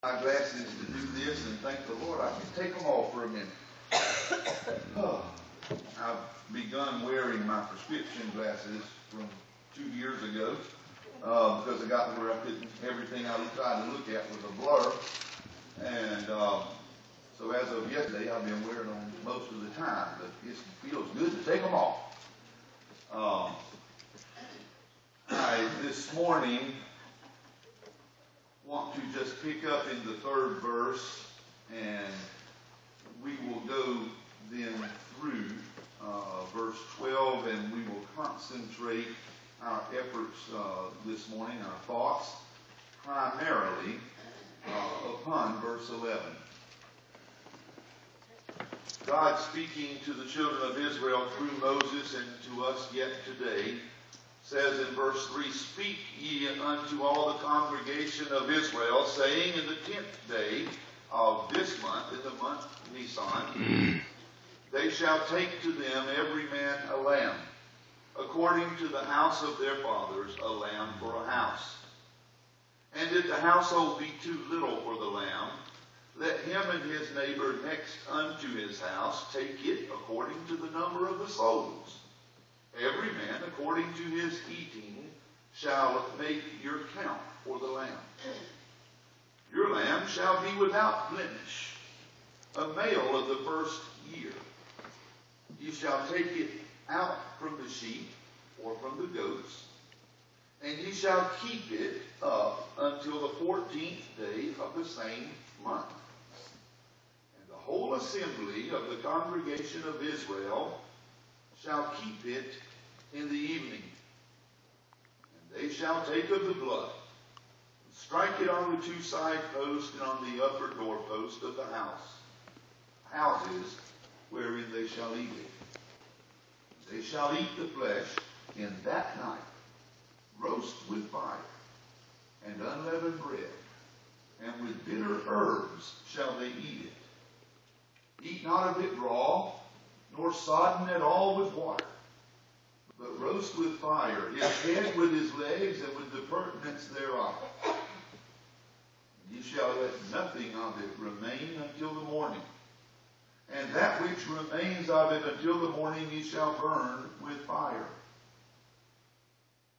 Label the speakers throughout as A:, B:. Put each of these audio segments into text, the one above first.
A: My glasses to do this, and thank the Lord I can take them off for a minute. I've begun wearing my prescription glasses from 2 years ago because I got where I couldn't, everything I tried to look at was a blur. And so as of yesterday, I've been wearing them most of the time, but it feels good to take them off. I, this morning, want to just pick up in the 3rd verse, and we will go then through verse 12, and we will concentrate our efforts this morning, our thoughts, primarily upon verse 11. God speaking to the children of Israel through Moses and to us yet today, says in verse 3, "Speak ye unto all the congregation of Israel, saying, in the 10th day of this month, in the month Nisan, they shall take to them every man a lamb, according to the house of their fathers, a lamb for a house. And if the household be too little for the lamb, let him and his neighbor next unto his house take it according to the number of the souls. Every man, according to his eating, shall make your count for the lamb. Your lamb shall be without blemish, a male of the first year. You shall take it out from the sheep or from the goats, and ye shall keep it up until the 14th day of the same month. And the whole assembly of the congregation of Israel shall keep it in the evening. And they shall take of the blood, and strike it on the 2 side posts and on the upper doorpost of the houses wherein they shall eat it. They shall eat the flesh in that night, roast with fire, and unleavened bread, and with bitter herbs shall they eat it. Eat not of it raw, nor sodden at all with water, but roast with fire, his head with his legs, and with the purtenance thereof. Ye shall let nothing of it remain until the morning. And that which remains of it until the morning ye shall burn with fire.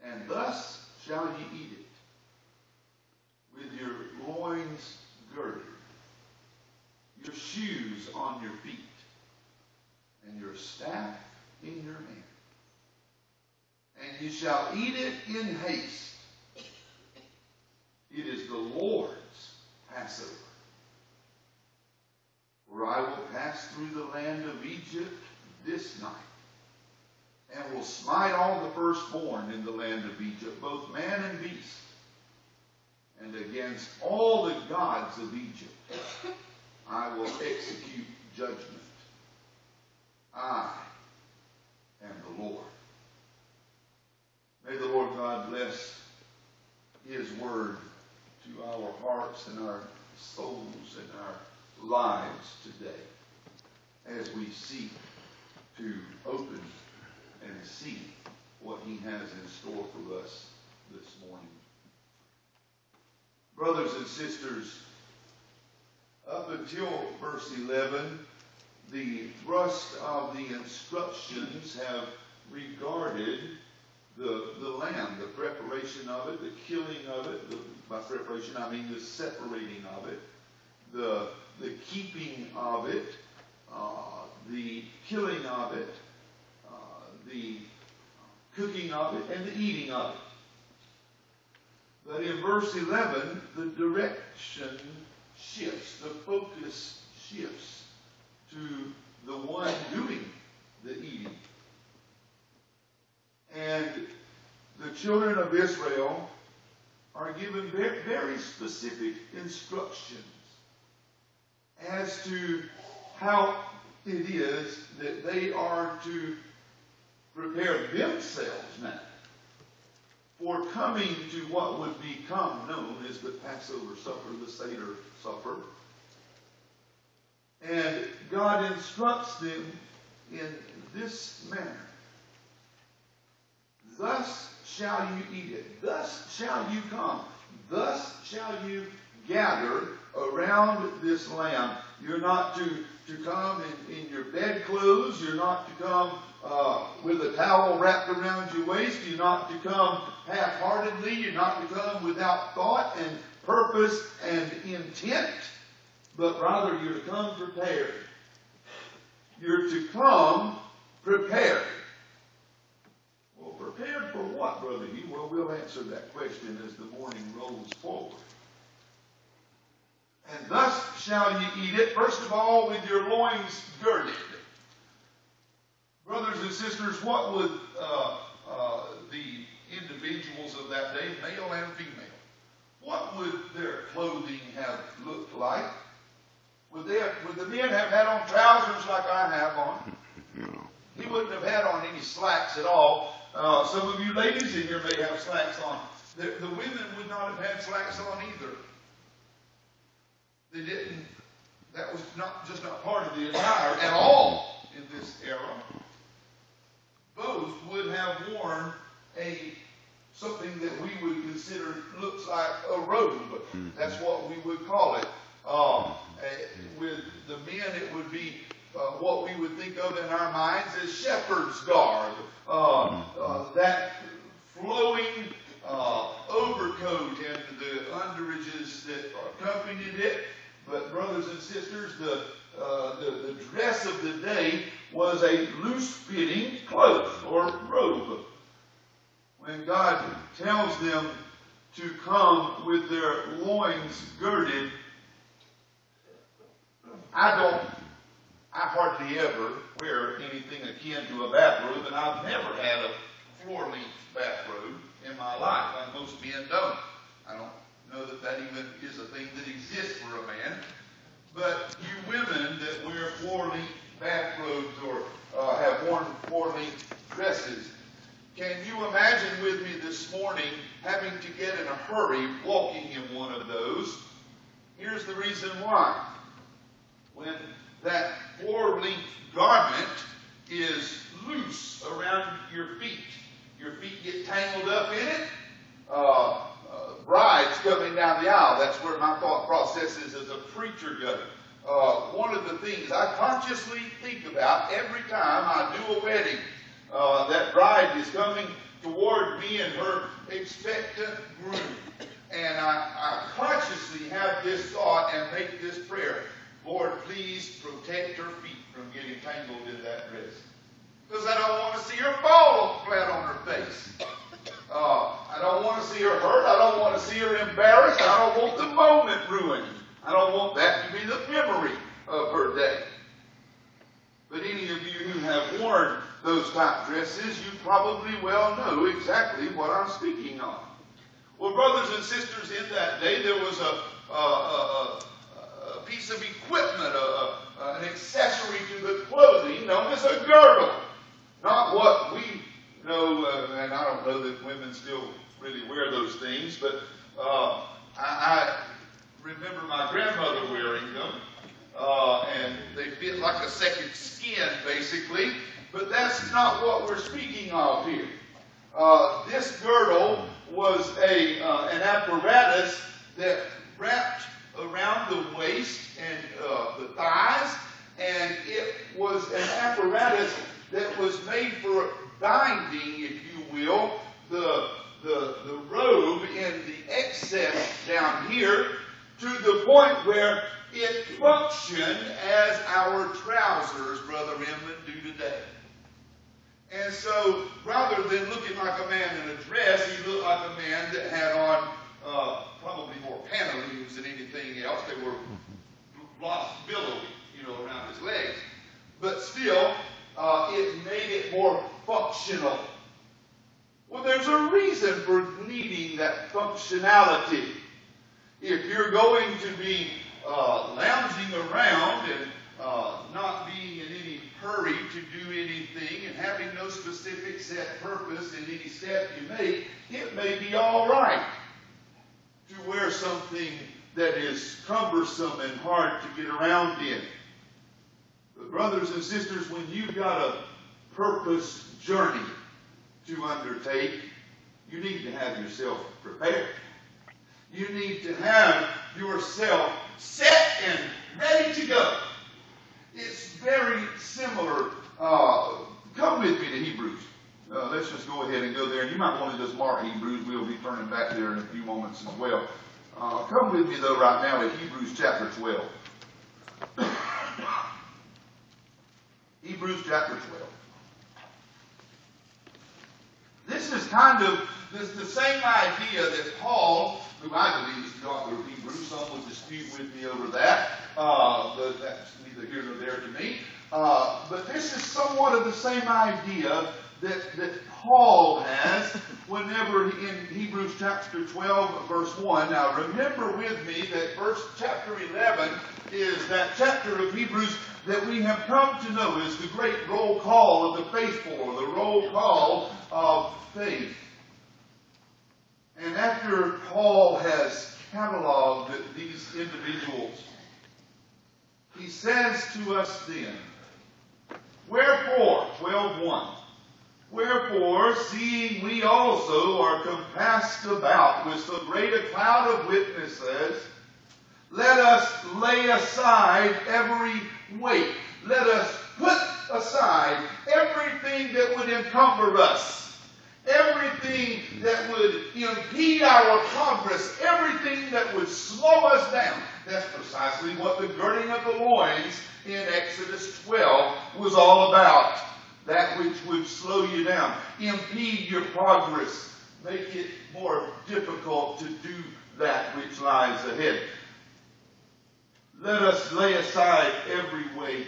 A: And thus shall ye eat it, with your loins girded, your shoes on your feet, and your staff in your hand. And you shall eat it in haste. It is the Lord's Passover. For I will pass through the land of Egypt this night, and will smite all the firstborn in the land of Egypt, both man and beast. And against all the gods of Egypt I will execute judgment. I am the Lord." May the Lord God bless his word to our hearts and our souls and our lives today as we seek to open and see what he has in store for us this morning. Brothers and sisters, up until verse 11, the thrust of the instructions have regarded the lamb, the preparation of it, the killing of it. By preparation, I mean the separating of it, the keeping of it, the killing of it, the cooking of it, and the eating of it. But in verse 11, the direction shifts, the focus shifts to the one doing the eating. And the children of Israel are given very specific instructions as to how it is that they are to prepare themselves now for coming to what would become known as the Passover supper, the Seder supper. And God instructs them in this manner. Thus shall you eat it. Thus shall you come. Thus shall you gather around this lamb. You're not to come in your bedclothes. You're not to come with a towel wrapped around your waist. You're not to come half-heartedly. You're not to come without thought and purpose and intent. But rather, you're to come prepared. You're to come prepared. Well, prepared for what, Brother Hugh? Well, we'll answer that question as the morning rolls forward. And thus shall ye eat it, first of all, with your loins girded. Brothers and sisters, what would the individuals of that day, male and female, what would their clothing have looked like? Would the men have had on trousers like I have on? No. He wouldn't have had on any slacks at all. Some of you ladies in here may have slacks on. The women would not have had slacks on either. They didn't. That was just not part of the attire at all in this era. Both would have worn something that we would consider looks like a robe. That's what we would call it. With the men, it would be what we would think of in our minds as shepherd's garb. That flowing overcoat and the underages that accompanied it. But brothers and sisters, the dress of the day was a loose-fitting cloak or robe. When God tells them to come with their loins girded, I hardly ever wear anything akin to a bathrobe, and I've never had a floor-length bathrobe in my life, like most men don't. I don't know that even is a thing that exists for a man. But you women that wear floor-length bathrobes or have worn floor-length dresses, can you imagine with me this morning having to get in a hurry walking in one of those? Here's the reason why. When that floor-length garment is loose around your feet get tangled up in it. Brides coming down the aisle, that's where my thought process is as a preacher goes. One of the things I consciously think about every time I do a wedding, that bride is coming toward me and her expectant groom. And I consciously have this thought and make this prayer. Lord, please protect her feet from getting tangled in that dress. Because I don't want to see her fall flat on her face. I don't want to see her hurt. I don't want to see her embarrassed. I don't want the moment ruined. I don't want that to be the memory of her day. But any of you who have worn those type dresses, you probably well know exactly what I'm speaking of. Well, brothers and sisters, in that day there was a piece of equipment, an accessory to the clothing known as a girdle. Not what we know, and I don't know that women still really wear those things, but I remember my grandmother wearing them, and they fit like a second skin, basically, but that's not what we're speaking of here. This girdle was an apparatus that wrapped around the waist and the thighs, and it was an apparatus that was made for binding, if you will, the robe in the excess down here to the point where it functioned as our trousers, Brother Inman, do today. And so, rather than looking like a man in a dress, he looked like a man that had on probably more pantaloons than anything else. They were billowy, around his legs. But still, it made it more functional. Well, there's a reason for needing that functionality. If you're going to be lounging around and not being in any hurry to do anything and having no specific set purpose in any step you make, it may be all right to wear something that is cumbersome and hard to get around in. But brothers and sisters, when you've got a purpose journey to undertake, you need to have yourself prepared. You need to have yourself set and ready to go. It's very similar. Come with me to Hebrews. Let's just go ahead and go there. And you might want to just mark Hebrews. We'll be turning back there in a few moments as well. Come with me, though, right now to Hebrews chapter 12. Hebrews chapter 12. This is kind of the same idea that Paul, who I believe is the author of Hebrews, some would dispute with me over that, but that's neither here nor there to me. But this is somewhat of the same idea that Paul has whenever in Hebrews chapter 12, verse 1. Now remember with me that chapter 11 is that chapter of Hebrews that we have come to know as the great roll call of the faithful, or the roll call of faith. And after Paul has cataloged these individuals, he says to us then, wherefore, 12:1, wherefore, seeing we also are compassed about with so great a cloud of witnesses, let us lay aside every weight. Let us put aside everything that would encumber us, everything that would impede our progress, everything that would slow us down. That's precisely what the girding of the loins in Exodus 12 was all about. That which would slow you down, impede your progress, make it more difficult to do that which lies ahead. Let us lay aside every weight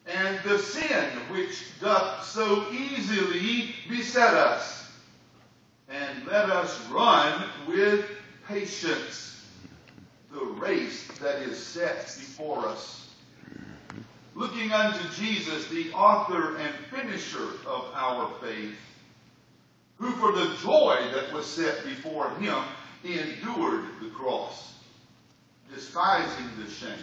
A: and the sin which doth so easily beset us, and let us run with patience the race that is set before us, looking unto Jesus, the author and finisher of our faith, who for the joy that was set before him endured the cross, despising the shame,